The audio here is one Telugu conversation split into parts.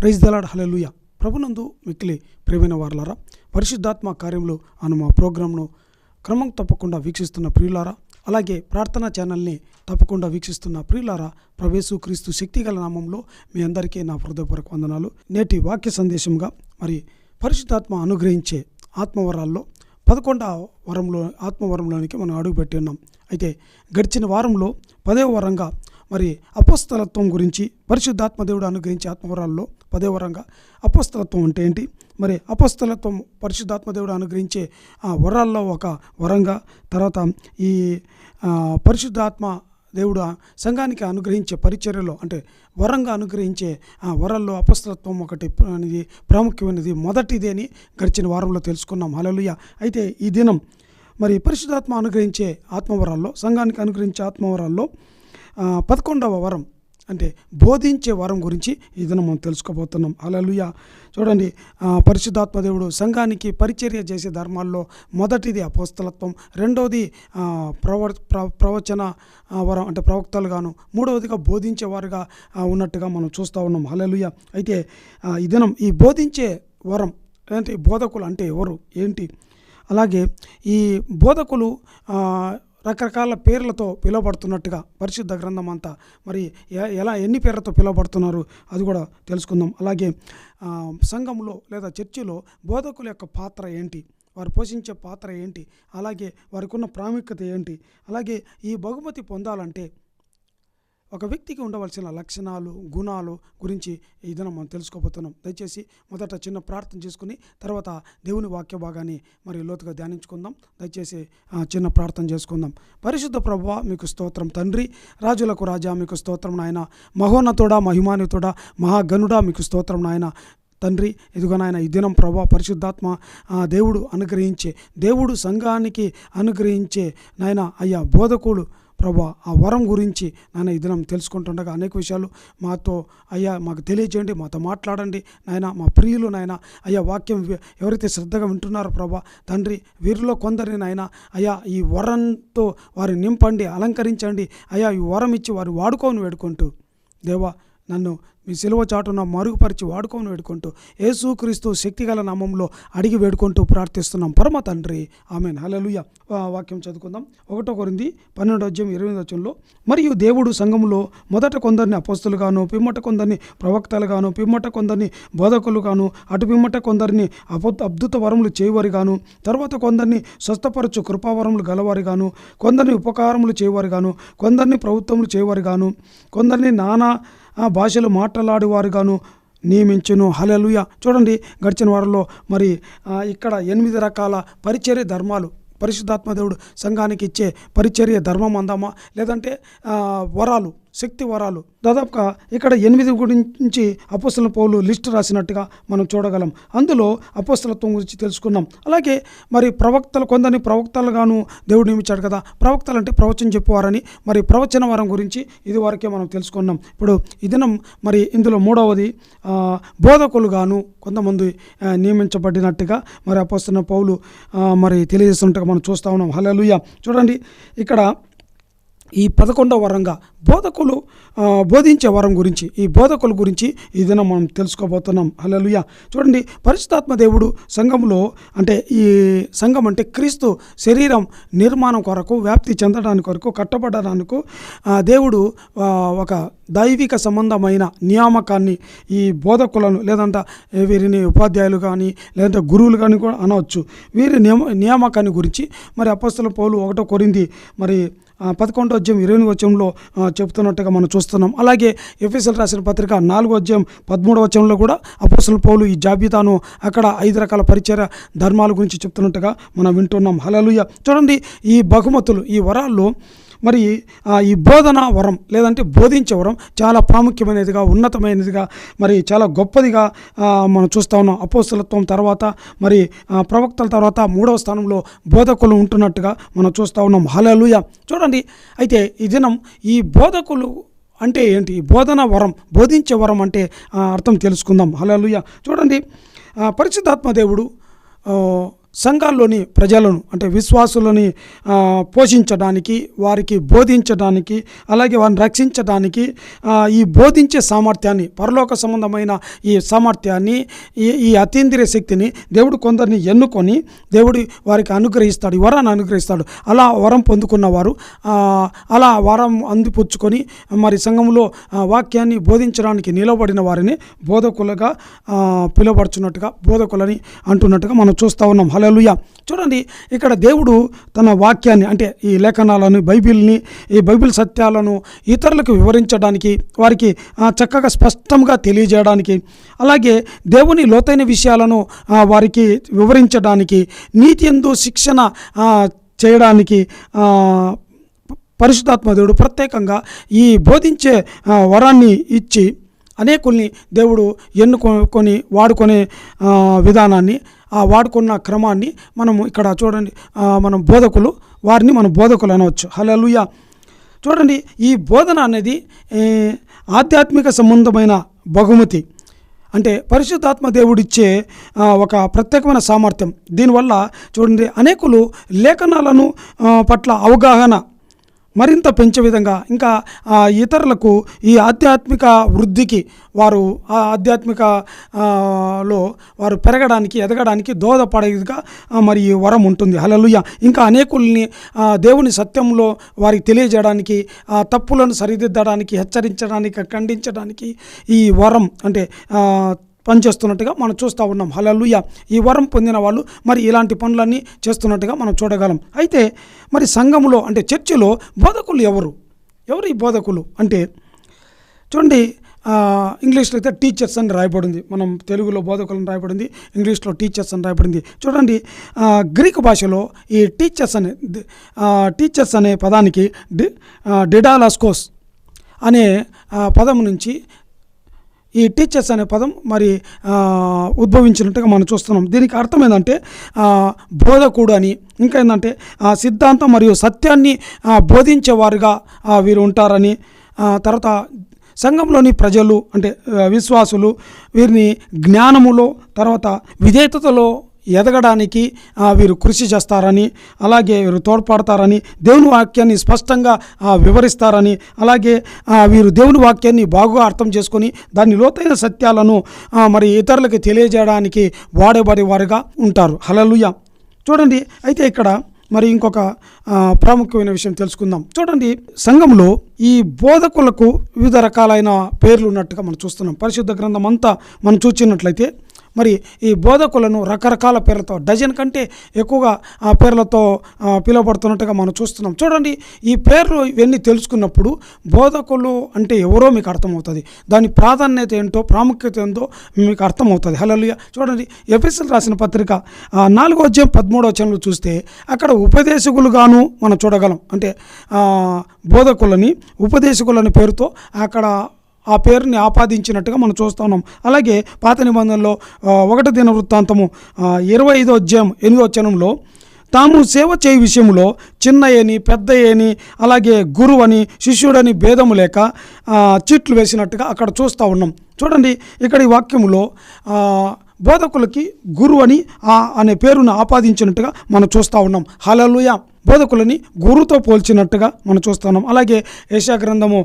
ప్రైజ్ ద లార్డ్, హల్లెలూయా. ప్రభునందు మిక్కిలి ప్రియమైన వారలారా, పరిశుద్ధాత్మ కార్యములు అను మా ప్రోగ్రాంను క్రమం తప్పకుండా వీక్షిస్తున్న ప్రియులారా, అలాగే ప్రార్థనా ఛానల్ని తప్పకుండా వీక్షిస్తున్న ప్రియులారా, ప్రభు యేసు క్రీస్తు శక్తిగల నామంలో మీ అందరికీ నా హృదయపూర్వక వందనాలు. నేటి వాక్య సందేశంగా మరి పరిశుద్ధాత్మ అనుగ్రహించే ఆత్మవరాల్లో 11వ వరంలో ఆత్మవరంలోనికి మనం అడుగుపెట్టి ఉన్నాం. అయితే గడిచిన వారంలో 10వ వరంగా మరి అపోస్తలత్వం గురించి పరిశుద్ధాత్మ దేవుడు అనుగ్రహించే ఆత్మవరాల్లో 10వ వరంగా అపోస్తలత్వం అంటే ఏంటి, మరి అపోస్తలత్వం పరిశుద్ధాత్మ దేవుడు అనుగ్రహించే వరాల్లో ఒక వరంగా, తర్వాత ఈ పరిశుద్ధాత్మ దేవుడు సంఘానికి అనుగ్రహించే పరిచర్యలో అంటే వరంగా అనుగ్రహించే వరాల్లో అపోస్తలత్వం ఒకటి అనేది ప్రాముఖ్యమైనది, మొదటిది అని గడిచిన వారంలో తెలుసుకున్నాం. హల్లెలూయా. అయితే ఈ దినం మరి పరిశుద్ధాత్మ అనుగ్రహించే ఆత్మవరాల్లో, సంఘానికి అనుగ్రహించే ఆత్మవరాల్లో 11వ వరం అంటే బోధించే వరం గురించి ఈ దినం మనం తెలుసుకోబోతున్నాం. హల్లెలూయా. చూడండి, పరిశుద్ధాత్మ దేవుడు సంఘానికి పరిచర్య చేసే ధర్మాల్లో మొదటిది అపోస్తలత్వం, రెండవది ప్రవచన వరం అంటే ప్రవక్తలుగాను, మూడవదిగా బోధించేవారుగా ఉన్నట్టుగా మనం చూస్తూ ఉన్నాం. హల్లెలూయా. అయితే ఈ దినం ఈ బోధించే వరం అంటే బోధకులు అంటే ఎవరు ఏంటి, అలాగే ఈ బోధకులు రకరకాల పేర్లతో పిలువబడుతున్నట్టుగా పరిశుద్ధ గ్రంథం అంతా మరి ఎన్ని పేర్లతో పిలువబడుతున్నారు అది కూడా తెలుసుకుందాం. అలాగే సంఘంలో లేదా చర్చిలో బోధకుల యొక్క పాత్ర ఏంటి, వారు పోషించే పాత్ర ఏంటి, అలాగే వారికి ఉన్న ప్రాముఖ్యత ఏంటి, అలాగే ఈ బహుమతి పొందాలంటే ఒక వ్యక్తికి ఉండవలసిన లక్షణాలు, గుణాలు గురించి ఈ దినం మనం తెలుసుకోబోతున్నాం. దయచేసి మొదట చిన్న ప్రార్థన చేసుకుని తర్వాత దేవుని వాక్య భాగాన్ని మరి లోతుగా ధ్యానించుకుందాం. దయచేసి చిన్న ప్రార్థన చేసుకుందాం. పరిశుద్ధ ప్రభువా, మీకు స్తోత్రం తండ్రి, రాజులకు రాజా మీకు స్తోత్రం నాయన, మహోన్నతుడా, మహిమాన్వితుడా, మహాగణుడా మీకు స్తోత్రం నాయన. తండ్రి, ఇదిగో నాయన ఈ దినం ప్రభా పరిశుద్ధాత్మ దేవుడు అనుగ్రహించే, దేవుడు సంఘానికి అనుగ్రహించే నాయన అయ్యా బోధకుడు ప్రభా ఆ వరం గురించి నాయన ఈ దినం తెలుసుకుంటుండగా అనేక విషయాలు మాతో అయ్యా మాకు తెలియజేయండి, మాతో మాట్లాడండి నాయన. మా ప్రియులు నాయన అయ్యా వాక్యం ఎవరైతే శ్రద్ధగా వింటున్నారో ప్రభా తండ్రి, వీరిలో కొందరిని నాయన అయ్యా ఈ వరంతో వారిని నింపండి, అలంకరించండి అయ్యా, ఈ వరం ఇచ్చి వారు వాడుకోని వేడుకుంటూ దేవా నన్ను మీ సిలువ చాటున మరుగుపరిచి వాడుకొని వేడుకుంటూ యేసుక్రీస్తు శక్తిగల నామంలో అడిగి వేడుకుంటూ ప్రార్థిస్తున్నాం పరమ తండ్రి, ఆమేన్. హల్లెలూయా. వాక్యం చదువుకుందాం. 1 కొరింథీ 12:28 మరియు దేవుడు సంఘములో మొదట కొందరిని అపోస్తలుగాను, పిమ్మట కొందరిని ప్రవక్తలుగాను, పిమ్మట కొందరిని బోధకులుగాను, అటు పిమ్మట కొందరిని అద్భుత వరములు చేయవారిగాను, తర్వాత కొందరిని స్వస్థపరచు కృపావరములు గలవారిగాను, కొందరిని ఉపకారములు చేయవారిగాను, కొందరిని ప్రభుత్వములు చేయవారిగాను, కొందరిని నానా భాషలు మాట్లాడేవారుగాను నియమించును. హల్లెలూయా. చూడండి, గడిచిన వారంలో మరి ఇక్కడ 8 రకాల పరిచర్య ధర్మాలు పరిశుద్ధాత్మ దేవుడు సంఘానికి ఇచ్చే పరిచర్య ధర్మం అందామా, లేదంటే వరాలు, శక్తి వరాలు, దాదాపుగా ఇక్కడ 8 గురించి అపోస్తల పౌలు లిస్టు రాసినట్టుగా మనం చూడగలం. అందులో అపోస్తలత్వం గురించి తెలుసుకున్నాం. అలాగే మరి ప్రవక్తలు, కొందరిని ప్రవక్తలుగాను దేవుడు నియమించాడు కదా. ప్రవక్తలు అంటే ప్రవచనం చెప్పువారని, మరి ప్రవచన వరం గురించి ఇది వరకే మనం తెలుసుకున్నాం. ఇప్పుడు ఈ దినం మరి ఇందులో 3వది బోధకులుగాను కొంతమంది నియమించబడినట్టుగా మరి అపోస్తల పౌలు మరి తెలియజేస్తున్నట్టుగా మనం చూస్తూ ఉన్నాం. హల్లెలూయా. చూడండి, ఇక్కడ ఈ 11వ వరంగా బోధకులు బోధించే వరం గురించి, ఈ బోధకుల గురించి ఈ దినం మనం తెలుసుకోబోతున్నాం. హల్లెలూయా. చూడండి, పరిశుద్ధాత్మ దేవుడు సంఘంలో అంటే ఈ సంఘం అంటే క్రీస్తు శరీరం నిర్మాణం కొరకు, వ్యాప్తి చెందడానికి కొరకు, కట్టబడడానికి దేవుడు ఒక దైవిక సంబంధమైన నియామకాన్ని ఈ బోధకులను లేదంటే వీరిని ఉపాధ్యాయులు కానీ లేదంటే గురువులు కానీ కూడా అనవచ్చు. వీరి నియామకాన్ని గురించి మరి అపోస్తల పౌలు 1 కొరింథీ మరి 11:28 చెప్తున్నట్టుగా మనం చూస్తున్నాం. అలాగే ఎఫెసీయులకు రాసిన పత్రిక 4:13 కూడా అపోస్తల పౌలు ఈ జాబితాను అక్కడ 5 రకాల పరిచర్య ధర్మాల గురించి చెప్తున్నట్టుగా మనం వింటున్నాం. హల్లెలూయా. చూడండి, ఈ బహుమతులు, ఈ వరాల్లో మరి ఈ బోధన వరం లేదంటే బోధించే వరం చాలా ప్రాముఖ్యమైనదిగా, ఉన్నతమైనదిగా, మరి చాలా గొప్పదిగా మనం చూస్తూ ఉన్నాం. అపోస్తలత్వం తర్వాత మరి ప్రవక్తల తర్వాత 3వ స్థానంలో బోధకులు ఉంటున్నట్టుగా మనం చూస్తూ ఉన్నాం. హల్లెలూయా. చూడండి, అయితే ఈ దినం ఈ బోధకులు అంటే ఏంటి, ఈ బోధన వరం, బోధించే వరం అంటే అర్థం తెలుసుకుందాం. హల్లెలూయా. చూడండి, పరిశుద్ధాత్మ దేవుడు సంఘాల్లోని ప్రజలను అంటే విశ్వాసులని పోషించడానికి, వారికి బోధించడానికి, అలాగే వారిని రక్షించడానికి ఈ బోధించే సామర్థ్యాన్ని, పరలోక సంబంధమైన ఈ సామర్థ్యాన్ని, ఈ అతీంద్రియ శక్తిని దేవుడు కొందరిని ఎన్నుకొని దేవుడు వారికి అనుగ్రహిస్తాడు, ఈ వరాన్ని అనుగ్రహిస్తాడు. అలా వరం పొందుకున్న వారు అలా వరం అందిపుచ్చుకొని మరి సంఘంలో వాక్యాన్ని బోధించడానికి నిలబడిన వారిని బోధకులుగా పిలువబడుచున్నట్టుగా, బోధకులని అంటున్నట్టుగా మనం చూస్తూ ఉన్నాం. హల్లెలూయా. చూడండి, ఇక్కడ దేవుడు తన వాక్యాన్ని అంటే ఈ లేఖనాలను, బైబిల్ని, ఈ బైబిల్ సత్యాలను ఇతరులకు వివరించడానికి, వారికి చక్కగా స్పష్టంగా తెలియజేయడానికి, అలాగే దేవుని లోతైన విషయాలను వారికి వివరించడానికి, నీతి యందు శిక్షణ చేయడానికి పరిశుద్ధాత్మ దేవుడు ప్రత్యేకంగా ఈ బోధించే వరాన్ని ఇచ్చి అనేకుల్ని దేవుడు ఎన్నుకొని వాడుకునే విధానాన్ని, ఆ వాడుకున్న క్రమాన్ని మనము ఇక్కడ చూడండి. మనం బోధకులు, వారిని మనం బోధకులు అనవచ్చు. హల్లెలూయా. చూడండి, ఈ బోధన అనేది ఆధ్యాత్మిక సంబంధమైన బహుమతి, అంటే పరిశుద్ధాత్మ దేవుడిచ్చే ఒక ప్రత్యేకమైన సామర్థ్యం. దీనివల్ల చూడండి, అనేకులు లేఖనాలను పట్ల అవగాహన మరింత పెంచే విధంగా, ఇంకా ఇతరులకు ఈ ఆధ్యాత్మిక వృద్ధికి, వారు ఆ ఆధ్యాత్మికలో వారు పెరగడానికి, ఎదగడానికి దోహదపడేదిగా మరి ఈ వరం ఉంటుంది. హల్లెలూయా. ఇంకా అనేకుల్ని దేవుని సత్యంలో వారికి తెలియజేయడానికి, తప్పులను సరిదిద్దడానికి, హెచ్చరించడానికి, ఖండించడానికి ఈ వరం అంటే పనిచేస్తున్నట్టుగా మనం చూస్తూ ఉన్నాం. హల్లెలూయా. ఈ వరం పొందిన వాళ్ళు మరి ఇలాంటి పనులన్నీ చేస్తున్నట్టుగా మనం చూడగలం. అయితే మరి సంఘములో అంటే చర్చిలో బోధకులు ఎవరు ఈ బోధకులు అంటే చూడండి, ఇంగ్లీష్లో అయితే టీచర్స్ అని రాయబడింది, మనం తెలుగులో బోధకులను రాయబడింది, ఇంగ్లీష్లో టీచర్స్ అని రాయబడింది. చూడండి, గ్రీకు భాషలో ఈ టీచర్స్ అనే పదానికి డిడాలాస్కోస్ అనే పదం నుంచి ఈ టీచర్స్ అనే పదం మరి ఉద్భవించినట్టుగా మనం చూస్తున్నాం. దీనికి అర్థం ఏంటంటే బోధకుడు అని, ఇంకా ఏంటంటే సిద్ధాంతం మరియు సత్యాన్ని బోధించేవారుగా వీరు ఉంటారని, తర్వాత సంఘంలోని ప్రజలు అంటే విశ్వాసులు వీరిని జ్ఞానములో, తర్వాత విధేయతలో ఎదగడానికి వీరు కృషి చేస్తారని, అలాగే వీరు తోడ్పడతారని, దేవుని వాక్యాన్ని స్పష్టంగా వివరిస్తారని, అలాగే వీరు దేవుని వాక్యాన్ని బాగా అర్థం చేసుకొని దాని లోతైన సత్యాలను మరి ఇతరులకు తెలియజేయడానికి వాడేవారి వారుగా ఉంటారు. హల్లెలూయా. చూడండి, అయితే ఇక్కడ మరి ఇంకొక ప్రాముఖ్యమైన విషయం తెలుసుకుందాం. చూడండి, సంఘంలో ఈ బోధకులకు వివిధ రకాలైన పేర్లు ఉన్నట్టుగా మనం చూస్తున్నాం. పరిశుద్ధ గ్రంథం అంతా మనం చూసినట్లయితే మరి ఈ బోధకులను రకరకాల పేర్లతో, డజన్ కంటే ఎక్కువగా ఆ పేర్లతో పిలువబడుతున్నట్టుగా మనం చూస్తున్నాం. చూడండి, ఈ పేర్లు ఇవన్నీ తెలుసుకున్నప్పుడు బోధకులు అంటే ఎవరో మీకు అర్థమవుతుంది, దాని ప్రాధాన్యత ఏంటో, ప్రాముఖ్యత ఏంటో మీకు అర్థమవుతుంది. హల్లెలూయా. చూడండి, ఎఫెసీయులకు రాసిన పత్రిక 4:13 చూస్తే అక్కడ ఉపదేశకులుగాను మనం చూడగలం. అంటే బోధకులని, ఉపదేశకులని పేరుతో అక్కడ ఆ పేరుని ఆపాదించినట్టుగా మనం చూస్తూ ఉన్నాం. అలాగే పాత నిబంధనలో 1 దినవృత్తాంతము 25:8 తాము సేవ చేయ విషయంలో చిన్నయని, పెద్దయని, అలాగే గురువని, శిష్యుడని భేదము లేక చీట్లు వేసినట్టుగా అక్కడ చూస్తూ ఉన్నాం. చూడండి, ఇక్కడ ఈ వాక్యములో బోధకులకి గురువు అని అనే పేరును ఆపాదించినట్టుగా మనం చూస్తూ ఉన్నాం. హల్లెలూయా. బోధకులని గురువుతో పోల్చినట్టుగా మనం చూస్తున్నాం. అలాగే యెషయా గ్రంథము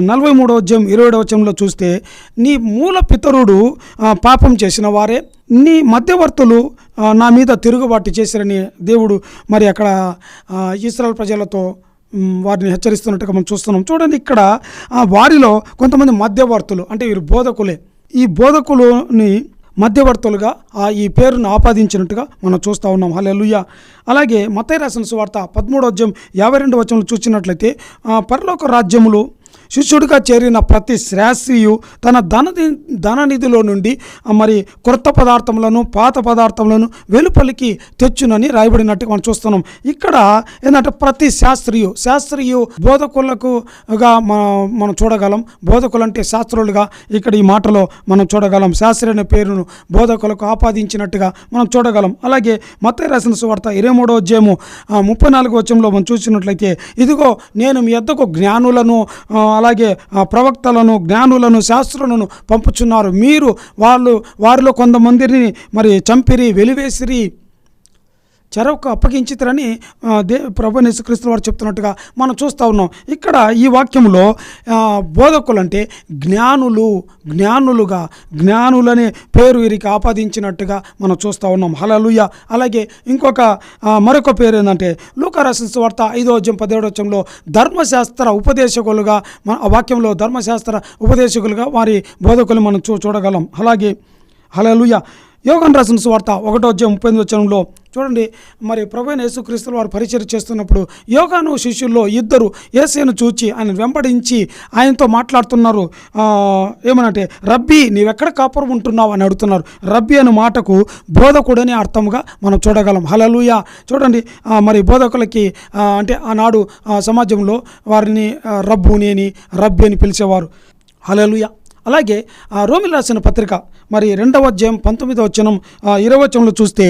43:27 చూస్తే నీ మూల పితరుడు పాపం చేసిన వారే, నీ మధ్యవర్తులు నా మీద తిరుగుబాటు చేశారని దేవుడు మరి అక్కడ ఇశ్రాయేలు ప్రజలతో వారిని హెచ్చరిస్తున్నట్టుగా మనం చూస్తున్నాం. చూడండి, ఇక్కడ వారిలో కొంతమంది మధ్యవర్తులు అంటే వీరు బోధకులే. ఈ బోధకులని మధ్యవర్తులుగా ఈ పేరును ఆపాదించినట్టుగా మనం చూస్తూ ఉన్నాం. హల్లెలూయా. అలాగే మత్తయి రాసిన సువార్త 13:52 చూసినట్లయితే పరలోక రాజ్యములు శిష్యుడిగా చేరిన ప్రతి శ్రేష్ఠియు తన ధననిధిలో నుండి మరి క్రొత్త పదార్థములను, పాత పదార్థములను వెలుపలికి తెచ్చునని రాయబడినట్టుగా మనం చూస్తున్నాం. ఇక్కడ ఏంటంటే ప్రతి శాస్త్రీయు బోధకులకుగా మనం చూడగలం. బోధకులు అంటే శాస్త్రులుగా ఇక్కడ ఈ మాటలో మనం చూడగలం. శాస్త్రి అనే పేరును బోధకులకు ఆపాదించినట్టుగా మనం చూడగలం. అలాగే మత్తయి రాసిన సువార్త 23:34 మనం చూసినట్లయితే ఇదిగో నేను మీ యొద్దకు జ్ఞానులను, అలాగే ప్రవక్తలను, జ్ఞానులను, శాస్త్రులను పంపుచున్నారు. మీరు వారిలో కొంతమందిని మరి చంపిరి, వెలివేసిరి. చెరకు అప్పగించితరని ప్రభువైన యేసుక్రీస్తు వారు చెప్తున్నట్టుగా మనం చూస్తూ ఉన్నాం. ఇక్కడ ఈ వాక్యంలో బోధకులు అంటే జ్ఞానులనే పేరు వీరికి ఆపాదించినట్టుగా మనం చూస్తూ ఉన్నాం. హల్లెలూయా. అలాగే మరొక పేరు ఏంటంటే లూకా రాసిన సువార్త 5:17 ధర్మశాస్త్ర ఉపదేశకులుగా, ఆ వాక్యంలో ధర్మశాస్త్ర ఉపదేశకులుగా వారి బోధకులు మనం చూడగలం. అలాగే హల్లెలూయా. యోహాను రాసిన సువార్త 1:38 చూడండి, మరి ప్రభువైన యేసుక్రీస్తు వారు పరిచయం చేస్తున్నప్పుడు యోహాను శిష్యుల్లో ఇద్దరు యేసును చూచి ఆయన వెంబడించి ఆయనతో మాట్లాడుతున్నారు. ఏమనంటే, రబ్బీ నీవెక్కడ కాపురం ఉంటున్నావు అని అడుగుతున్నారు. రబ్బీ అనే మాటకు బోధకుడని అర్థముగా మనం చూడగలం. హల్లెలూయా. చూడండి, మరి బోధకులకి అంటే ఆనాడు సమాజంలో వారిని రబ్బీ అని పిలిచేవారు. హల్లెలూయా. అలాగే రోమిలు రాసిన పత్రిక మరి 2:19-20 చూస్తే,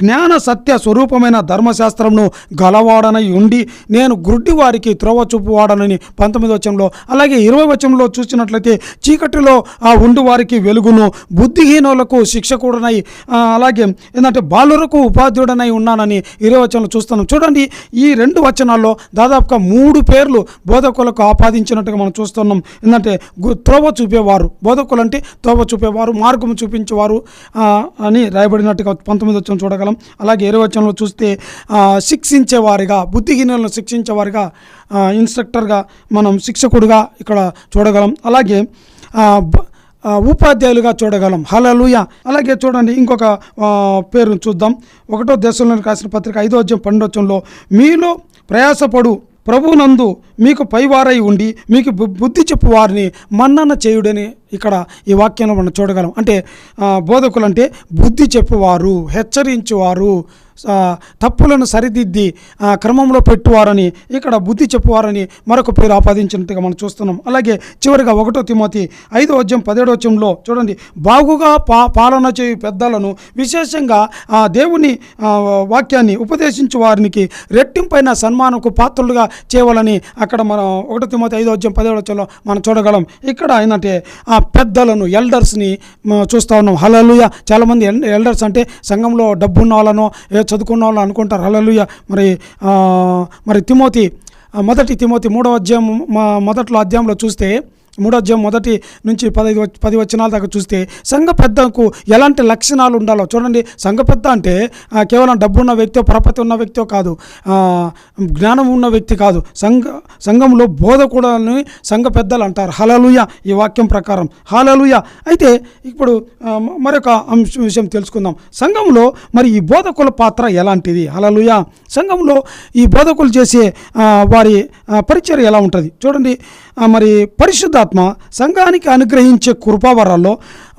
జ్ఞాన సత్య స్వరూపమైన ధర్మశాస్త్రంను గలవాడనై ఉండి నేను గుడ్డి వారికి త్రోవ చూపువాడనని 19 అలాగే 20 చూసినట్లయితే చీకటిలో ఉండి వారికి వెలుగును, బుద్ధిహీనులకు శిక్షకుడనై, అలాగే ఏంటంటే బాలురకు ఉపాధ్యుడనై ఉన్నానని 20 చూస్తున్నాం. చూడండి, ఈ 2 వచనాల్లో దాదాపుగా 3 పేర్లు బోధకులకు ఆపాదించినట్టుగా మనం చూస్తున్నాం. ఏంటంటే త్రోవ చూపేవారు, బోధకులు అంటే త్రోవ చూపేవారు, మార్గం చూపించేవారు అని రాయబడినట్టుగా 19 చూడగలం. అలాగే 20 చూస్తే శిక్షించేవారిగా, బుద్ధిహీనులను శిక్షించేవారిగా, ఇన్స్ట్రక్టర్గా, మనం శిక్షకుడిగా ఇక్కడ చూడగలం. అలాగే ఉపాధ్యాయులుగా చూడగలం. హల్లెలూయా. అలాగే చూడండి, ఇంకొక పేరును చూద్దాం. 1 దశలోనికి రాసిన పత్రిక 5:12 మీలో ప్రయాసపడు ప్రభువునందు మీకు పైవారై ఉండి మీకు బుద్ధి చెప్పు వారిని మన్నన చేయుడని ఇక్కడ ఈ వాక్యంలో మనం చూడగలం. అంటే బోధకులు అంటే బుద్ధి చెప్పువారు, హెచ్చరించువారు, తప్పులను సరిదిద్ది క్రమంలో పెట్టువారని, ఇక్కడ బుద్ధి చెప్పువారని మరొక పేరు ఆపాదించినట్టుగా మనం చూస్తున్నాం. అలాగే చివరిగా 1 తిమోతి 5:17 చూడండి, బాగుగా పాలన చేయు పెద్దలను, విశేషంగా దేవుని వాక్యాన్ని ఉపదేశించు వారికి రెట్టింపైన సన్మానంకు పాత్రులుగా చేయవాలని అక్కడ మనం 1 తిమోతి 5:17 మనం చూడగలం. ఇక్కడ ఏంటంటే పెద్దలను, ఎల్డర్స్ని చూస్తూ ఉన్నాం. హల్లెలూయా. చాలామంది ఎల్డర్స్ అంటే సంఘంలో డబ్బున్న వాళ్ళనో చదువుకున్న వాళ్ళు అనుకుంటారు. హల్లెలూయా. మరి తిమోతి 1 తిమోతి 3వ అధ్యాయంలో చూస్తే 3వ అధ్యాయం 1 నుంచి 10 వచనాల దాకా చూస్తే సంఘ పెద్దకు ఎలాంటి లక్షణాలు ఉండాలో చూడండి. సంఘ పెద్ద అంటే కేవలం డబ్బున్న వ్యక్తి, పరపతి ఉన్న వ్యక్తి కాదు, జ్ఞానం ఉన్న వ్యక్తి కాదు. సంఘంలో బోధకుడని సంఘ పెద్దలు అంటారు. హల్లెలూయా. ఈ వాక్యం ప్రకారం. హల్లెలూయా. అయితే ఇప్పుడు మరొక విషయం తెలుసుకుందాం. సంఘంలో మరి ఈ బోధకుల పాత్ర ఎలాంటిది? హల్లెలూయా. సంఘంలో ఈ బోధకులు చేసే వారి పరిచర్య ఎలా ఉంటుంది చూడండి. మరి పరిశుద్ధాత్మ సంఘానికి అనుగ్రహించే కృపావరాల్లో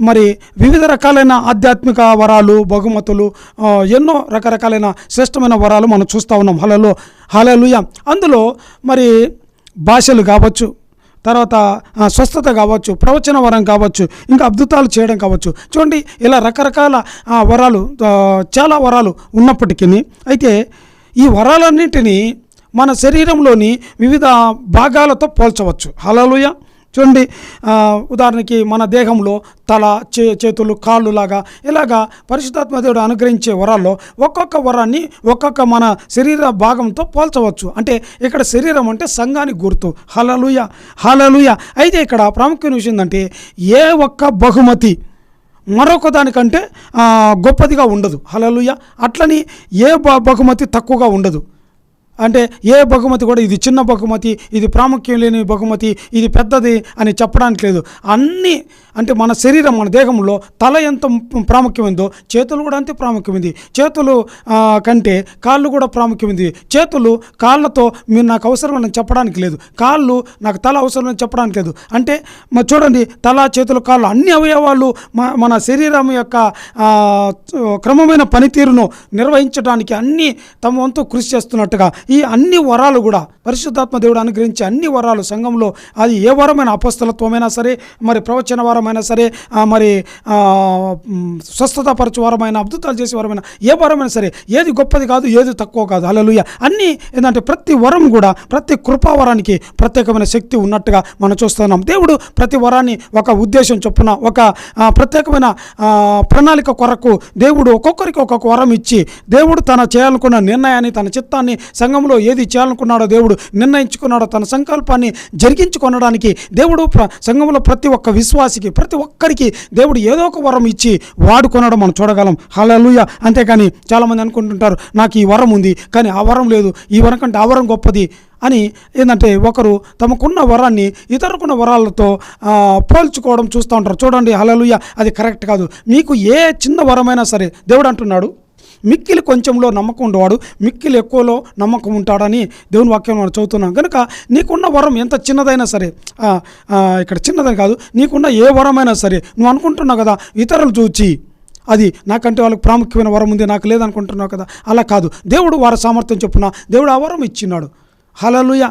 మరి వివిధ రకాలైన ఆధ్యాత్మిక వరాలు, బహుమతులు, ఎన్నో రకరకాలైన శ్రేష్టమైన వరాలు మనం చూస్తూ ఉన్నాం. హల్లెలూయా. అందులో మరి భాషలు కావచ్చు, తర్వాత స్వస్థత కావచ్చు, ప్రవచన వరం కావచ్చు, ఇంకా అద్భుతాలు చేయడం కావచ్చు. చూడండి, ఇలా రకరకాల వరాలు, చాలా వరాలు ఉన్నప్పటికీ అయితే ఈ వరాలన్నింటినీ మన శరీరంలోని వివిధ భాగాలతో పోల్చవచ్చు. హల్లెలూయా. చూడండి, ఉదాహరణకి మన దేహంలో తల, చేతులు, కాళ్ళు లాగా ఇలాగా పరిశుద్ధాత్మ దేవుడు అనుగ్రహించే వరాల్లో ఒక్కొక్క వరాన్ని ఒక్కొక్క మన శరీర భాగంతో పోల్చవచ్చు. అంటే ఇక్కడ శరీరం అంటే సంఘానికి గుర్తు. హల్లెలూయా. హల్లెలూయా. అయితే ఇక్కడ ప్రాముఖ్యమైన విషయం ఏంటంటే ఏ ఒక్క బహుమతి మరొక దానికంటే గొప్పదిగా ఉండదు. హల్లెలూయా. అట్లని ఏ బహుమతి తక్కువగా ఉండదు. అంటే ఏ బహుమతి కూడా ఇది చిన్న బహుమతి, ఇది ప్రాముఖ్యం లేని బహుమతి, ఇది పెద్దది అని చెప్పడానికి లేదు. అన్నీ అంటే మన శరీరం, మన దేహంలో తల ఎంత ప్రాముఖ్యమైందో చేతులు కూడా అంతే ప్రాముఖ్యమైంది. చేతులు కంటే కాళ్ళు కూడా ప్రాముఖ్యమైంది. చేతులు కాళ్ళతో మీరు నాకు అవసరం అని చెప్పడానికి లేదు, కాళ్ళు నాకు తల అవసరం అని చెప్పడానికి లేదు. అంటే చూడండి, తల, చేతులు, కాళ్ళు అన్ని అవయవాలు మన శరీరం యొక్క క్రమమైన పనితీరును నిర్వహించడానికి అన్నీ తమ వంతు కృషి చేస్తున్నట్టుగా ఈ అన్ని వరాలు కూడా పరిశుద్ధాత్మ దేవుడు అనుగ్రహించే అన్ని వరాలు సంఘంలో, అది ఏ వరమైన అపొస్తలత్వమైనా సరే, మరి ప్రవచన వరం వరమైనా సరే, మరి స్వస్థతపరచు వరమైన, అద్భుతాలు చేసే వరమైన, ఏ వరమైనా సరే ఏది గొప్పది కాదు, ఏది తక్కువ కాదు. హల్లెలూయా. అన్నీ ఏంటంటే ప్రతి వరం కూడా, ప్రతి కృపావరానికి ప్రత్యేకమైన శక్తి ఉన్నట్టుగా మనం చూస్తున్నాం. దేవుడు ప్రతి వరాన్ని ఒక ఉద్దేశం చొప్పున, ఒక ప్రత్యేకమైన ప్రణాళిక కొరకు దేవుడు ఒక్కొక్కరికి ఒక్కొక్క వరం ఇచ్చి, దేవుడు తన చేయాలనుకున్న నిర్ణయాన్ని, తన చిత్తాన్ని, సంఘంలో ఏది చేయాలనుకున్నాడో దేవుడు నిర్ణయించుకున్నాడో తన సంకల్పాన్ని జరిగించుకొనడానికి దేవుడు సంఘంలో ప్రతి ఒక్క విశ్వాసికి, ప్రతి ఒక్కరికి దేవుడు ఏదో ఒక వరం ఇచ్చి వాడుకొనడం మనం చూడగలం. హల్లెలూయా. అంతేకాని చాలామంది అనుకుంటుంటారు, నాకు ఈ వరం ఉంది కానీ ఆ వరం లేదు, ఈ వరం కంటే ఆ వరం గొప్పది అని ఏంటంటే ఒకరు తమకున్న వరాన్ని ఇతరుకున్న వరాలతో పోల్చుకోవడం చూస్తూ ఉంటారు. చూడండి, హల్లెలూయా, అది కరెక్ట్ కాదు. మీకు ఏ చిన్న వరమైనా సరే దేవుడు అంటున్నాడు, మిక్కిలి కొంచెంలో నమ్మకం ఉండేవాడు మిక్కిలి ఎక్కువలో నమ్మకం ఉంటాడని దేవుని వాక్యం మనం చదువుతున్నాం. కనుక నీకున్న వరం ఎంత చిన్నదైనా సరే, ఇక్కడ చిన్నదని కాదు, నీకున్న ఏ వరమైనా సరే, నువ్వు అనుకుంటున్నావు కదా ఇతరులు చూచి అది నాకంటే వాళ్ళకి ప్రాముఖ్యమైన వరం ఉంది, నాకు లేదనుకుంటున్నావు కదా, అలా కాదు. దేవుడు వారి సామర్థ్యం చొప్పున దేవుడు ఆ వరం ఇచ్చినాడు. హల్లెలూయా.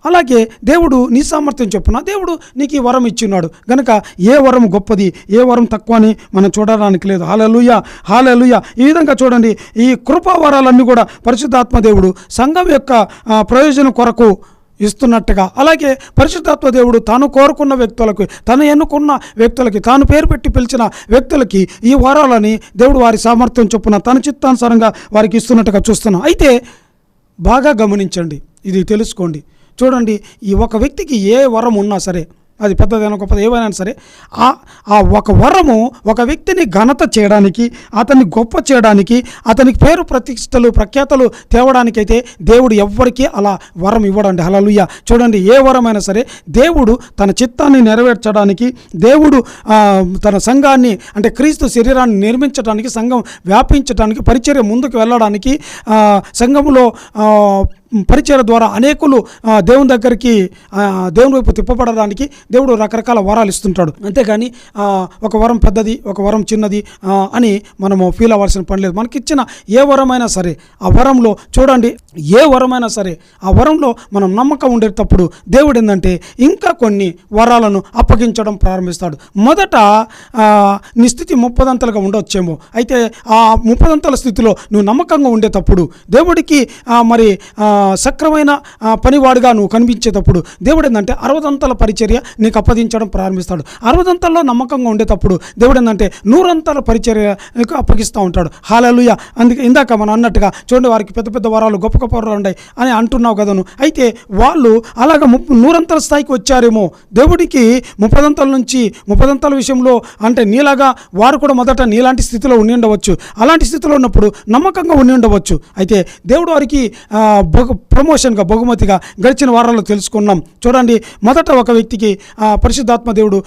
అలాగే దేవుడు నీ సామర్థ్యం చొప్పున దేవుడు నీకు ఈ వరం ఇచ్చిన్నాడు. కనుక ఏ వరం గొప్పది, ఏ వరం తక్కువ అని మనం చూడడానికి లేదు. హల్లెలూయా, హల్లెలూయా. ఈ విధంగా చూడండి, ఈ కృపావరాలన్నీ కూడా పరిశుద్ధాత్మ దేవుడు సంఘం యొక్క ప్రయోజనం కొరకు ఇస్తున్నట్టుగా, అలాగే పరిశుద్ధాత్మ దేవుడు తాను కోరుకున్న వ్యక్తులకు, తను ఎన్నుకున్న వ్యక్తులకి, తాను పేరు పెట్టి పిలిచిన వ్యక్తులకి ఈ వరాలని దేవుడు వారి సామర్థ్యం చొప్పున తన చిత్తానుసారంగా వారికి ఇస్తున్నట్టుగా చూస్తున్నాం. అయితే బాగా గమనించండి, ఇది తెలుసుకోండి. చూడండి, ఈ ఒక వ్యక్తికి ఏ వరం ఉన్నా సరే, అది పెద్దదైనా గొప్పది ఏవైనా సరే, ఆ ఒక వరము ఒక వ్యక్తిని ఘనత చేయడానికి, అతన్ని గొప్ప చేయడానికి, అతనికి పేరు ప్రతిష్టలు ప్రఖ్యాతలు తేవడానికైతే దేవుడు ఎవ్వరికీ అలా వరం ఇవ్వడండి. హల్లెలూయా. చూడండి, ఏ వరమైనా సరే దేవుడు తన చిత్తాన్ని నెరవేర్చడానికి, దేవుడు తన సంఘాన్ని అంటే క్రీస్తు శరీరాన్ని నిర్మించడానికి, సంఘం వ్యాపించడానికి, పరిచర్య ముందుకు వెళ్ళడానికి, సంఘంలో పరిచర్య ద్వారా అనేకులు దేవుని దగ్గరికి, దేవుని వైపు తిప్పబడడానికి దేవుడు రకరకాల వరాలు ఇస్తుంటాడు. అంతేగాని ఒక వరం పెద్దది, ఒక వరం చిన్నది అని మనము ఫీల్ అవ్వాల్సిన పని లేదు. మనకిచ్చిన ఏ వరమైనా సరే, ఆ వరంలో చూడండి, ఏ వరమైనా సరే ఆ వరంలో మనం నమ్మకం ఉండేటప్పుడు దేవుడు ఏంటంటే ఇంకా కొన్ని వరాలను అప్పగించడం ప్రారంభిస్తాడు. మొదట నీ స్థితి 30 ఉండొచ్చేమో, అయితే ఆ 30 స్థితిలో నువ్వు నమ్మకంగా ఉండేటప్పుడు దేవుడికి మరి సక్రమైన పనివాడుగా నువ్వు కనిపించేటప్పుడు దేవుడు ఏంటంటే 60 పరిచర్య నీకు అప్పగించడం ప్రారంభిస్తాడు. 60 నమ్మకంగా ఉండేటప్పుడు దేవుడు ఏంటంటే 100 పరిచర్య నీకు అప్పగిస్తూ ఉంటాడు. హల్లెలూయా. అందుకే ఇందాక మనం అన్నట్టుగా చూడండి, వారికి పెద్ద పెద్ద వరాలు, గొప్ప గొప్ప వరాలు ఉన్నాయి అని అంటున్నావు కదను. అయితే వాళ్ళు అలాగ 100 స్థాయికి వచ్చారేమో. దేవుడికి 30 నుంచి 30 విషయంలో అంటే నీలాగా వారు కూడా మొదట నీలాంటి స్థితిలో ఉండి ఉండవచ్చు. అలాంటి స్థితిలో ఉన్నప్పుడు నమ్మకంగా ఉండి ఉండవచ్చు. అయితే దేవుడు వారికి ప్రమోషన్గా, బహుమతిగా గడిచిన వారాల్లో తెలుసుకున్నాం. చూడండి, మొదట ఒక వ్యక్తికి పరిశుద్ధాత్మ దేవుడు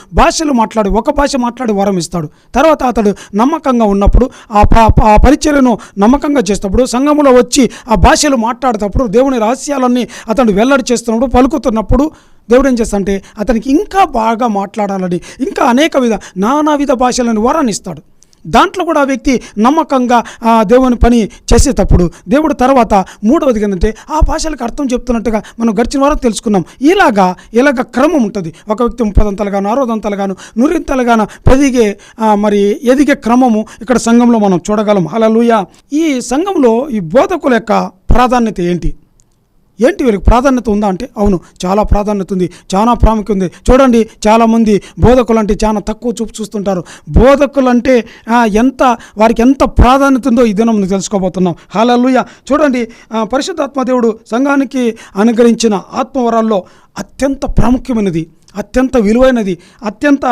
ఒక భాష మాట్లాడి వరం ఇస్తాడు. తర్వాత అతడు నమ్మకంగా ఉన్నప్పుడు, ఆ పరిచర్యను నమ్మకంగా చేసేటప్పుడు, సంఘంలో వచ్చి ఆ భాషలు మాట్లాడేటప్పుడు, దేవుని రహస్యాలన్నీ అతడు వెల్లడి చేస్తున్నప్పుడు, పలుకుతున్నప్పుడు దేవుడు ఏం చేస్తాడంటే అతనికి ఇంకా బాగా మాట్లాడాలని, ఇంకా నానా విధ భాషలను వరాన్ని ఇస్తాడు. దాంట్లో కూడా ఆ వ్యక్తి నమ్మకంగా దేవుని పని చేసేటప్పుడు దేవుడు తర్వాత మూడవది ఏంటంటే ఆ భాషలకు అర్థం చెప్తున్నట్టుగా మనం గడిచిన వారం తెలుసుకున్నాం. ఇలాగ క్రమం ఉంటుంది. ఒక వ్యక్తి 30 గాను 60 గాను 100 గాను ఎదిగే క్రమము ఇక్కడ సంఘంలో మనం చూడగలం. హల్లెలూయా. ఈ సంఘంలో ఈ బోధకుల యొక్క ప్రాధాన్యత ఏంటి వీరికి ప్రాధాన్యత ఉందా అంటే అవును, చాలా ప్రాధాన్యత ఉంది, చాలా ప్రాముఖ్యత ఉంది. చూడండి, చాలామంది బోధకులు అంటే చాలా తక్కువ చూస్తుంటారు. బోధకులు అంటే వారికి ఎంత ప్రాధాన్యత ఉందో ఈ దినం తెలుసుకోబోతున్నాం. హల్లెలూయా. చూడండి, పరిశుద్ధాత్మ దేవుడు సంఘానికి అనుగ్రహించిన ఆత్మవరాల్లో అత్యంత ప్రాముఖ్యమైనది, అత్యంత విలువైనది, అత్యంత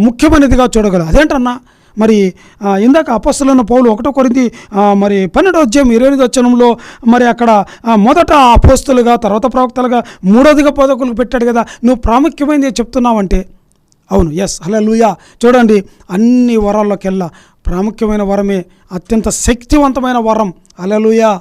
ముఖ్యమైనదిగా చూడగలరు. అదేంటన్నా మరి ఇందాక అపొస్తలుడైన పౌలు 1 కొరింథీ 12:28 మరి అక్కడ మొదట అపొస్తలులుగా, తర్వాత ప్రవక్తలుగా, మూడోదిగా బోధకులకు పెట్టాడు కదా. నువ్వు ప్రాముఖ్యమైనది చెప్తున్నావంటే అవును, ఎస్, హల్లెలూయా. చూడండి, అన్ని వరాల్లోకెల్లా ప్రాముఖ్యమైన వరమే, అత్యంత శక్తివంతమైన వరం హల్లెలూయా,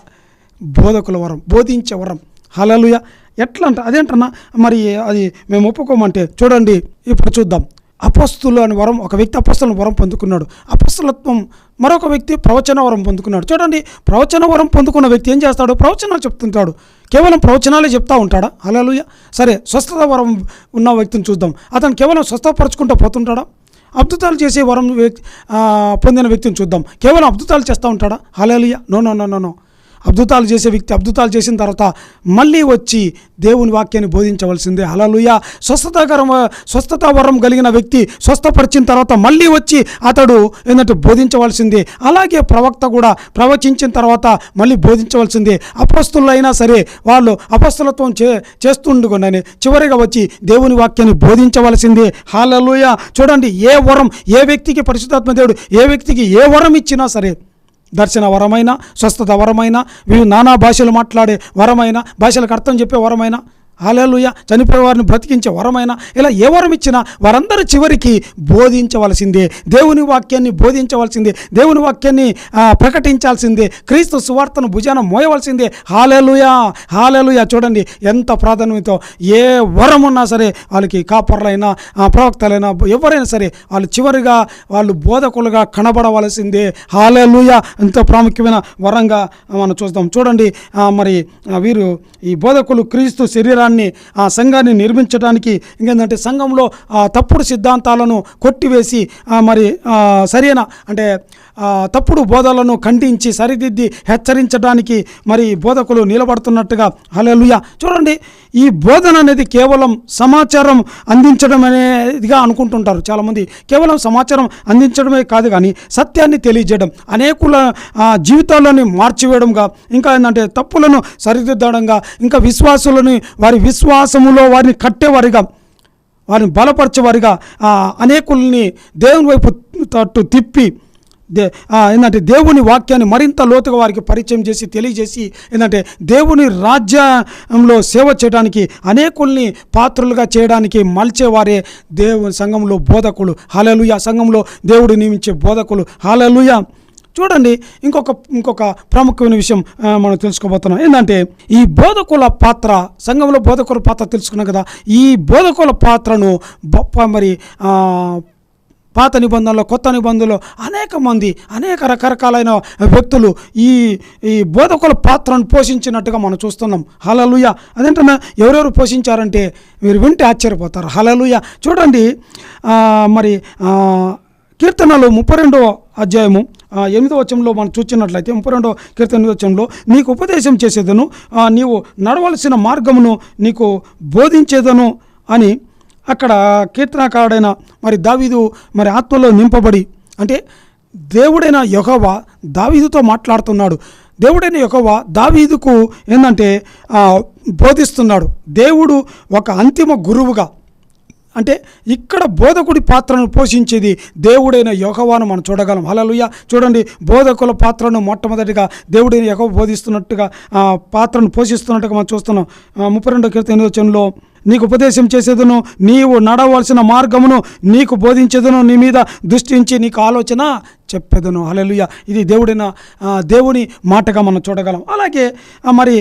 బోధకుల వరం, బోధించే వరం. హల్లెలూయా. ఎట్లా అంటే అదేంటన్నా మరి అది మేము ఒప్పుకోమంటే చూడండి, ఇప్పుడు చూద్దాం. అపోస్తులు అని వరం, ఒక వ్యక్తి అపోస్తుల వరం పొందుకున్నాడు. అపోస్తులత్వం మరొక వ్యక్తి ప్రవచన వరం పొందుకున్నాడు. చూడండి, ప్రవచన వరం పొందుకున్న వ్యక్తి ఏం చేస్తాడు? ప్రవచనాలు చెప్తుంటాడు. కేవలం ప్రవచనాలే చెప్తా ఉంటాడా? హల్లెలూయా. సరే, స్వస్థత వరం ఉన్న వ్యక్తిని చూద్దాం. అతను కేవలం స్వస్థపరచుకుంటూ పోతుంటాడా? అద్భుతాలు చేసే వరం పొందిన వ్యక్తిని చూద్దాం. కేవలం అద్భుతాలు చేస్తూ ఉంటాడా? Hallelujah. No no no no no. అద్భుతాలు చేసే వ్యక్తి అద్భుతాలు చేసిన తర్వాత మళ్ళీ వచ్చి దేవుని వాక్యాన్ని బోధించవలసిందే. హల్లెలూయా. స్వస్థత వరం కలిగిన వ్యక్తి స్వస్థపరిచిన తర్వాత మళ్ళీ వచ్చి అతడు ఏంటంటే బోధించవలసిందే. అలాగే ప్రవక్త కూడా ప్రవచించిన తర్వాత మళ్ళీ బోధించవలసిందే. అపొస్తలులు అయినా సరే వాళ్ళు అపొస్తలత్వం చేస్తుండగానే చివరిగా వచ్చి దేవుని వాక్యాన్ని బోధించవలసిందే. హల్లెలూయా. చూడండి, ఏ వరం, ఏ వ్యక్తికి పరిశుద్ధాత్మ దేవుడు ఏ వ్యక్తికి ఏ వరం ఇచ్చినా సరే, దర్శన వరమైన, స్వస్థత వరమైన, నానా భాషలు మాట్లాడే వరమైన, భాషలకు అర్థం చెప్పే వరమైన, హల్లెలూయా, చనిపోయే వారిని బ్రతికించే వరమైన, ఇలా ఏ వరం ఇచ్చినా వారందరూ చివరికి బోధించవలసిందే. దేవుని వాక్యాన్ని బోధించవలసిందే. దేవుని వాక్యాన్ని ప్రకటించాల్సిందే. క్రీస్తు సువార్తను భుజాన మోయవలసిందే. హల్లెలూయా. హల్లెలూయా. చూడండి ఎంత ప్రాధాన్యతతో. ఏ వరం ఉన్నా సరే వాళ్ళకి కాపర్లైనా ప్రవక్తలైనా ఎవరైనా సరే వాళ్ళు చివరిగా వాళ్ళు బోధకులుగా కనబడవలసిందే. హల్లెలూయా. ఎంతో ప్రాముఖ్యమైన వరంగా మనం చూస్తాం. చూడండి, మరి వీరు ఈ బోధకులు క్రీస్తు శరీరాన్ని, ఆ సంఘాన్ని నిర్మించడానికి, ఇంకేంటంటే సంఘంలో తప్పుడు సిద్ధాంతాలను కొట్టివేసి మరి సరైన అంటే తప్పుడు బోధలను ఖండించి సరిదిద్ది హెచ్చరించడానికి మరి బోధకులు నిలబడుతున్నట్టుగా. హల్లెలూయా. చూడండి, ఈ బోధన అనేది కేవలం సమాచారం అందించడం అనేదిగా అనుకుంటుంటారు చాలామంది. కేవలం సమాచారం అందించడమే కాదు కానీ సత్యాన్ని తెలియజేయడం, అనేకుల జీవితాలను మార్చివేయడంగా, ఇంకా ఏంటంటే తప్పులను సరిదిద్దడంగా, ఇంకా విశ్వాసులను వారి విశ్వాసములో వారిని కట్టేవారిగా, వారిని బలపరిచేవారిగా, అనేకుల్ని దేవుని వైపు తట్టు తిప్పి ఏంటంటే దేవుని వాక్యాన్ని మరింత లోతుగా వారికి పరిచయం చేసి తెలియజేసి ఏంటంటే దేవుని రాజ్యంలో సేవ చేయడానికి, అనేకుల్ని పాత్రులుగా చేయడానికి మలిచేవారే దేవుని సంఘంలో బోధకులు. హల్లెలూయా. సంఘంలో దేవుడు నియమించే బోధకులు. హల్లెలూయా. చూడండి, ఇంకొక ప్రాముఖ్యమైన విషయం మనం తెలుసుకోబోతున్నాం. ఏంటంటే ఈ బోధకుల పాత్ర, సంఘంలో బోధకుల పాత్ర తెలుసుకున్నాం కదా. ఈ బోధకుల పాత్రను మరి పాత నిబంధనలో, కొత్త నిబంధనలో అనేక మంది, అనేక రకరకాలైన వ్యక్తులు ఈ బోధకుల పాత్రను పోషించినట్టుగా మనం చూస్తున్నాం. హల్లెలూయా. అదేంటన్నా ఎవరెవరు పోషించారంటే మీరు వింటే ఆశ్చర్యపోతారు. హల్లెలూయా. చూడండి, మరి కీర్తనలు 32వ అధ్యాయము 8వ వచనంలో మనం చూచినట్లయితే 32వ కీర్తన 8వ వచనంలో, నీకు ఉపదేశం చేసేదను, నీవు నడవలసిన మార్గమును నీకు బోధించేదను అని అక్కడ కీర్తనకారుడైన మరి దావీదు మరి ఆత్మలో నింపబడి, అంటే దేవుడైన యెహోవా దావీదుతో మాట్లాడుతున్నాడు. దేవుడైన యెహోవా దావీదుకు ఏంటంటే బోధిస్తున్నాడు. దేవుడు ఒక అంతిమ గురువుగా, అంటే ఇక్కడ బోధకుడి పాత్రను పోషించేది దేవుడైన యెహోవాను మనం చూడగలం. హల్లెలూయా. చూడండి, బోధకుల పాత్రను మొట్టమొదటిగా దేవుడైన యెహోవా బోధిస్తున్నట్టుగా, పాత్రను పోషిస్తున్నట్టుగా మనం చూస్తున్నాం. 32వ కీర్తన 8వ వచనంలో, నీకు ఉపదేశం చేసేదను, నీవు నడవలసిన మార్గమును నీకు బోధించేదను, నీ మీద దృష్టించి నీకు ఆలోచన చెప్పేదను. హల్లెలూయా. ఇది దేవుని మాటగా మనం చూడగలం. అలాగే మరి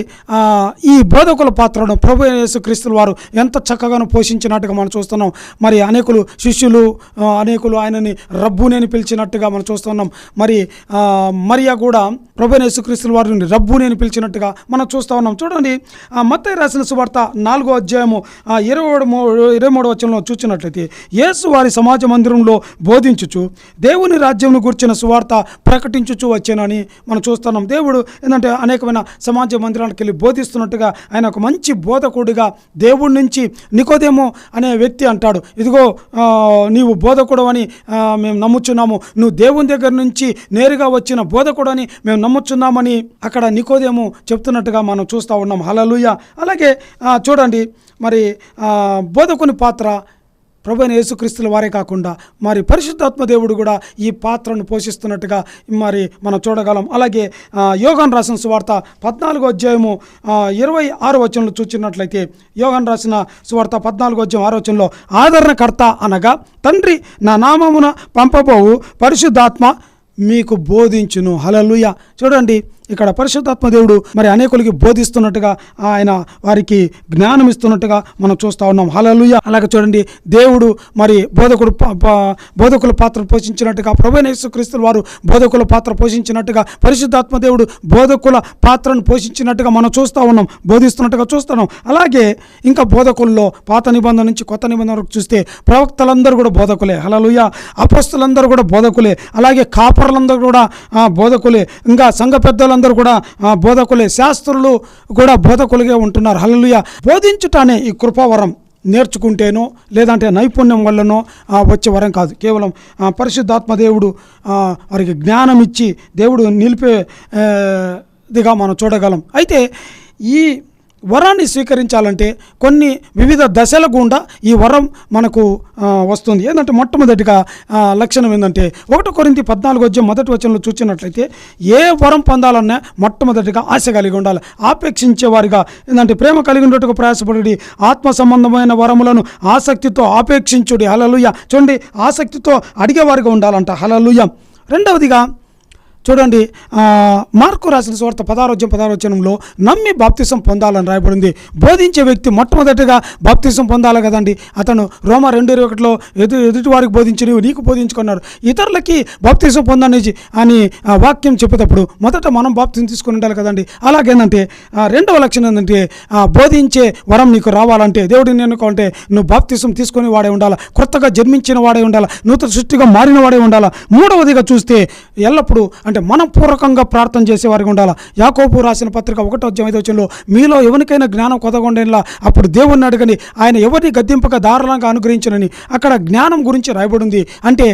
ఈ బోధకుల పాత్రను ప్రభు యేసుక్రీస్తు వారు ఎంత చక్కగానో పోషించినట్టుగా మనం చూస్తున్నాం. మరి అనేకులు శిష్యులు, అనేకులు ఆయనని రబ్బుని పిలిచినట్టుగా మనం చూస్తున్నాం. మరి మరియా కూడా ప్రభు యేసుక్రీస్తు వారిని రబ్బుని పిలిచినట్టుగా మనం చూస్తూ ఉన్నాం. చూడండి, మత్తయి రాసిన సువార్త 4వ అధ్యాయము 23వ వచనంలో చూసినట్లయితే, యేసు వారి సమాజ మందిరంలో బోధించుచు దేవుని రాజ్యంను గురించిన సువార్త ప్రకటించుచు వచ్చానని మనం చూస్తున్నాం. దేవుడు ఏంటంటే అనేకమైన సమాజ మందిరానికి వెళ్ళి బోధిస్తున్నట్టుగా ఆయన ఒక మంచి బోధకుడిగా దేవుడి నుంచి నికోదేము అనే వ్యక్తి అంటాడు, ఇదిగో నీవు బోధకుడు అని మేము నమ్ముచున్నాము, నువ్వు దేవుని దగ్గర నుంచి నేరుగా వచ్చిన బోధకుడు అని మేము నమ్ముచున్నామని అక్కడ నికోదేము చెప్తున్నట్టుగా మనం చూస్తూ ఉన్నాం. హల్లెలూయా. అలాగే చూడండి, మరి బోధకుని పాత్ర ప్రభువైన యేసుక్రీస్తుల వారే కాకుండా మరి పరిశుద్ధాత్మ దేవుడు కూడా ఈ పాత్రను పోషిస్తున్నట్టుగా మరి మనం చూడగలం. అలాగే యోహాను రాసిన సువార్త 14వ అధ్యాయము 26వ వచనంలో చూచినట్లయితే, యోహాను రాసిన సువార్త 14వ అధ్యాయం 6వ వచనంలో, ఆదరణకర్త అనగా తండ్రి నా నామమున పంపబోవు పరిశుద్ధాత్మ మీకు బోధించును. హల్లెలూయా. చూడండి, ఇక్కడ పరిశుద్ధాత్మ దేవుడు మరి అనేకులకి బోధిస్తున్నట్టుగా ఆయన వారికి జ్ఞానం ఇస్తున్నట్టుగా మనం చూస్తూ ఉన్నాం. హల్లెలూయా. అలాగే చూడండి, దేవుడు మరి బోధకుల పాత్ర పోషించినట్టుగా ప్రభువైన యేసుక్రీస్తు వారు బోధకుల పాత్ర పోషించినట్టుగా పరిశుద్ధాత్మ దేవుడు బోధకుల పాత్రను పోషించినట్టుగా మనం చూస్తూ ఉన్నాం, బోధిస్తున్నట్టుగా చూస్తున్నాం. అలాగే ఇంకా బోధకుల్లో పాత నిబంధన నుంచి కొత్త నిబంధన వరకు చూస్తే ప్రవక్తలందరూ కూడా బోధకులే. హల్లెలూయా. అపొస్తలులందరూ కూడా బోధకులే. అలాగే కాపరులందరూ కూడా బోధకులే. ఇంకా సంఘ పెద్దలందరూ కూడా బోధకులే. శాస్త్రులు కూడా బోధకులుగా ఉంటున్నారు. హల్లెలూయా. బోధించుట అనే ఈ కృపావరం నేర్చుకుంటేనో లేదంటే నైపుణ్యం వల్లనో వచ్చే వరం కాదు. కేవలం పరిశుద్ధాత్మ దేవుడు వారికి జ్ఞానం ఇచ్చి దేవుడు నిలిపేదిగా మనం చూడగలం. అయితే ఈ వరాన్ని స్వీకరించాలంటే కొన్ని వివిధ దశల గుండా ఈ వరం మనకు వస్తుంది. ఏంటంటే మొట్టమొదటిగా లక్షణం ఏంటంటే 1 కొరింథీ 14:1 చూసినట్లయితే ఏ వరం పొందాలన్నా మొట్టమొదటిగా ఆశ కలిగి ఉండాలి, ఆపేక్షించేవారిగా. ఏంటంటే ప్రేమ కలిగి ఉన్నట్టుగా ప్రయాసపడి ఆత్మ సంబంధమైన వరములను ఆసక్తితో ఆపేక్షించుడి. హల్లెలూయా. చూడండి, ఆసక్తితో అడిగేవారిగా ఉండాలంట. హల్లెలూయా. రెండవదిగా చూడండి, మార్కు రాసిన సువార్త 16:16 నమ్మి బాప్తిసం పొందాలని రాయబడింది. బోధించే వ్యక్తి మొట్టమొదటిగా బాప్తిసం పొందాలి కదండి. అతను రోమా 2:21 ఎదుటి వారికి బోధించి నీకు బోధించుకున్నారు, ఇతరులకి బాప్తిసం పొందని అని వాక్యం చెప్పేటప్పుడు మొదట మనం బాప్తిసం తీసుకుని ఉండాలి కదండి. అలాగేందంటే రెండవ లక్షణం ఏంటంటే బోధించే వరం నీకు రావాలంటే, దేవుడిని ఎన్నుకోవాలంటే నువ్వు బాప్తిసం తీసుకుని వాడే ఉండాలి, కొత్తగా జన్మించిన వాడే ఉండాలి, నూతన సృష్టిగా మారిన వాడే ఉండాలి. మూడవదిగా చూస్తే ఎల్లప్పుడూ అంటే మనపూర్వకంగా ప్రార్థన చేసేవారికి ఉండాలి. యాకోబు రాసిన పత్రిక 1:5 మీలో ఎవరికైనా జ్ఞానం కొదగొండేలా అప్పుడు దేవుణ్ణి అడగని, ఆయన ఎవరిని గద్దింపక దారుణంగా అనుగ్రహించనని అక్కడ జ్ఞానం గురించి రాయబడింది. అంటే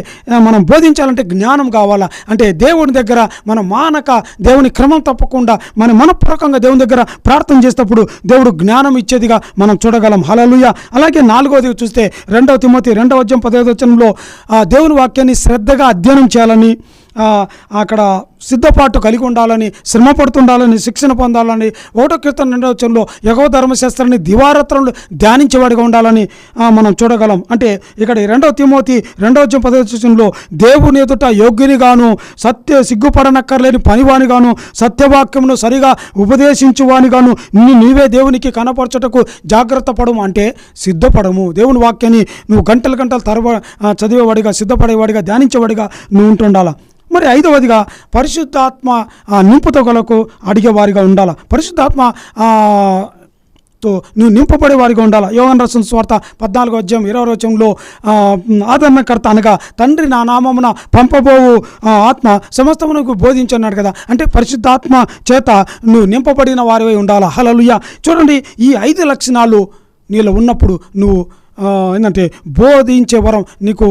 మనం బోధించాలంటే జ్ఞానం కావాలా. అంటే దేవుని దగ్గర మనం మానక దేవుని క్రమం తప్పకుండా మనం మనపూర్వకంగా దేవుని దగ్గర ప్రార్థన చేసేటప్పుడు దేవుడు జ్ఞానం ఇచ్చేదిగా మనం చూడగలం. హల్లెలూయా. అలాగే 4వది చూస్తే 2 తిమోతి 2:15 దేవుని వాక్యాన్ని శ్రద్ధగా అధ్యయనం చేయాలని, అక్కడ సిద్ధపాటు కలిగి ఉండాలని, శ్రమ పడుతుండాలని, శిక్షణ పొందాలని, 1 కీర్తన 2 యెహోవా ధర్మశాస్త్రాన్ని దివారాత్రులు ధ్యానించేవాడిగా ఉండాలని మనం చూడగలం. అంటే ఇక్కడ 2 తిమోతి 2:15 దేవుని ఎదుట యోగ్యునిగాను, సిగ్గుపడనక్కర్లేని పనివానిగాను, సత్యవాక్యమును సరిగా ఉపదేశించువానిగాను నీవే దేవునికి కనపరచుటకు జాగ్రత్త పడము. అంటే సిద్ధపడము. దేవుని వాక్యాన్ని నువ్వు గంటలు చదివేవాడిగా, సిద్ధపడేవాడిగా, ధ్యానించేవాడిగా నువ్వు ఉంటుండాలా. మరి 5వదిగా పరిశుద్ధాత్మ నింపుతగలకు అడిగేవారిగా ఉండాలి. పరిశుద్ధాత్మ నువ్వు నింపబడే వారిగా ఉండాలి. యోహాను రాసిన సువార్త 14:20 ఆదరణకర్త అనగా తండ్రి నా నామమున పంపబోవు ఆత్మ సమస్తమునకు బోధించన్నాడు కదా. అంటే పరిశుద్ధాత్మ చేత నువ్వు నింపబడిన వారివై ఉండాలి. హల్లెలూయా. చూడండి, ఈ 5 లక్షణాలు నీలో ఉన్నప్పుడు నువ్వు ఏంటంటే బోధించే వరం నీకు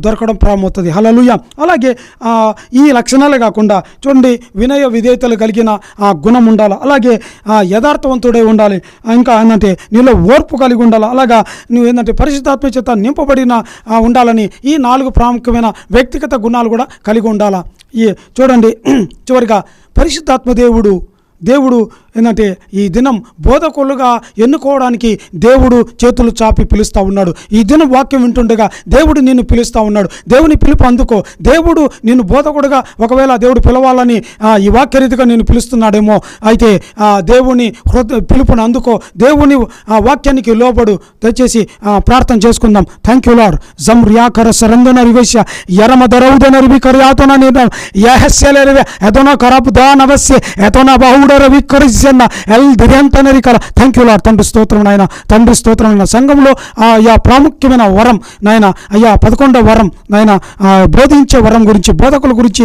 దొరకడం ప్రారంభమవుతుంది. హల్లెలూయా. అలాగే ఈ లక్షణాలే కాకుండా చూడండి, వినయ విధేయతలు కలిగిన గుణం ఉండాలి. అలాగే యథార్థవంతుడై ఉండాలి. ఇంకా ఏంటంటే నీలో ఓర్పు కలిగి ఉండాలి. అలాగా నువ్వు ఏంటంటే పరిశుద్ధాత్మ చేత నింపబడిన ఉండాలని ఈ 4 ప్రాముఖ్యమైన వ్యక్తిగత గుణాలు కూడా కలిగి ఉండాలి. చూడండి, చివరిగా పరిశుద్ధాత్మ దేవుడు ఏంటంటే ఈ దినం బోధకులుగా ఎన్నుకోవడానికి దేవుడు చేతులు చాపి పిలుస్తూ ఉన్నాడు. ఈ దినం వాక్యం వింటుండగా దేవుడు నిన్ను పిలుస్తూ ఉన్నాడు. దేవుని పిలుపు అందుకో. దేవుడు నిన్ను బోధకుడుగా ఒకవేళ దేవుడు పిలవాలని ఈ వాక్యరీతిగా నేను పిలుస్తున్నాడేమో. అయితే దేవుని పిలుపుని అందుకో. దేవుని వాక్యానికి లోబడు. దయచేసి ప్రార్థన చేసుకుందాం. Thank you lord. జమ్ రియాకర సరందన రివేశ యరమ దరౌదన రివికర్యాతన నేను యహస్యలెరివే ఎదోన కరపు దానవస్య ఎదోన బహుడర వికరిస్ థ్యాంక్ యూ లార్డ్. తండ్రి స్తోత్రం నాయన, తండ్రి స్తోత్రం నాయన. సంఘంలో ప్రాముఖ్యమైన వరం నాయన, 11వ వరం నాయన, బోధించే వరం గురించి, బోధకుల గురించి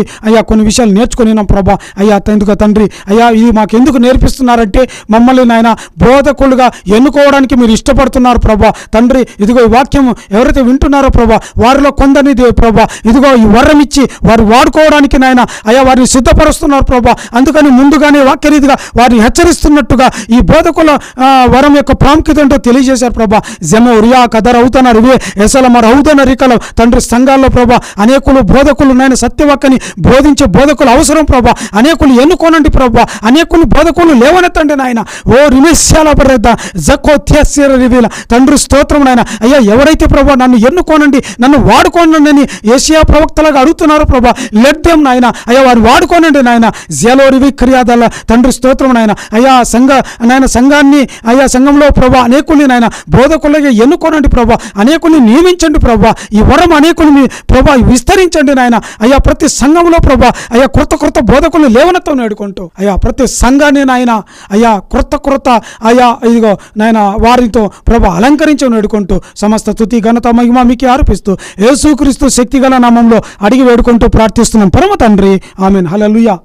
కొన్ని విషయాలు నేర్చుకున్నాం ప్రభా. ఎందుకు తండ్రి ఇది మాకు ఎందుకు నేర్పిస్తున్నారంటే మమ్మల్ని నాయన బోధకులుగా ఎన్నుకోవడానికి మీరు ఇష్టపడుతున్నారు ప్రభా. తండ్రి ఇదిగో ఈ వాక్యం ఎవరైతే వింటున్నారో ప్రభా, వారిలో కొందరిని ప్రభా ఇదిగో ఈ వరం ఇచ్చి వారు వాడుకోవడానికి నాయన వారిని సిద్ధపరుస్తున్నారు ప్రభా. అందుకని ముందుగానే వాక్య రీతిగా వారిని హెచ్చరిస్తున్నట్టుగా ఈ బోధకుల వరం యొక్క ప్రాముఖ్యత ఏంటో తెలియజేశారు ప్రభా. జమ ఉరియా కదర్ అవుతాన రివే ఎసల మరి అవుతాన రికలు తండ్రి సంఘాల్లో ప్రభా అనేకులు బోధకులు నాయన సత్యవాక్యని బోధించే బోధకులు అవసరం ప్రభా. అనేకులు ఎన్నుకోనండి ప్రభా, అనేకులు బోధకులు లేవనెత్తండి నాయన. ఓ రిమిష్యాల పర్యత జకోత్యస్య రివీల తండ్రి స్తోత్రం నాయన. అయ్యా ఎవరైతే ప్రభా నన్ను ఎన్నుకోనండి, నన్ను వాడుకోనండి అని ఏషియా ప్రవక్తలాగా అడుగుతున్నారు ప్రభా, లెట్ దెమ్ నాయన. అయ్యా వారు వాడుకోనండి నాయన. జలో రివి క్రియాదల తండ్రి స్తోత్రం నాయన. అయ్యా సంఘాన్ని అయ్యా సంఘంలో ప్రభా అనేకుల్ని నాయన బోధకులుగా ఎన్నుకోనండి ప్రభా, అనేకుల్ని నియమించండి ప్రభా. ఈ వరం అనేకుల్ని ప్రభా విస్తరించండి నాయన. అయ్యా ప్రతి సంఘంలో ప్రభా అయ్యా క్రొత్త బోధకులు లేవనెత్తం నేడుకుంటూ అయ్యా ప్రతి సంఘాన్ని నాయన అయ్యా క్రొత్త అయ్యా ఇదిగో నాయన వారితో ప్రభా అలంకరించి నేడుకుంటూ సమస్త స్తుతి ఘనత మహిమ మీకే ఆరోపిస్తూ యేసుక్రీస్తు శక్తిగల నామంలో అడిగి వేడుకుంటూ ప్రార్థిస్తున్నాం పరమ తండ్రి. ఆమేన్. హల్లెలూయా.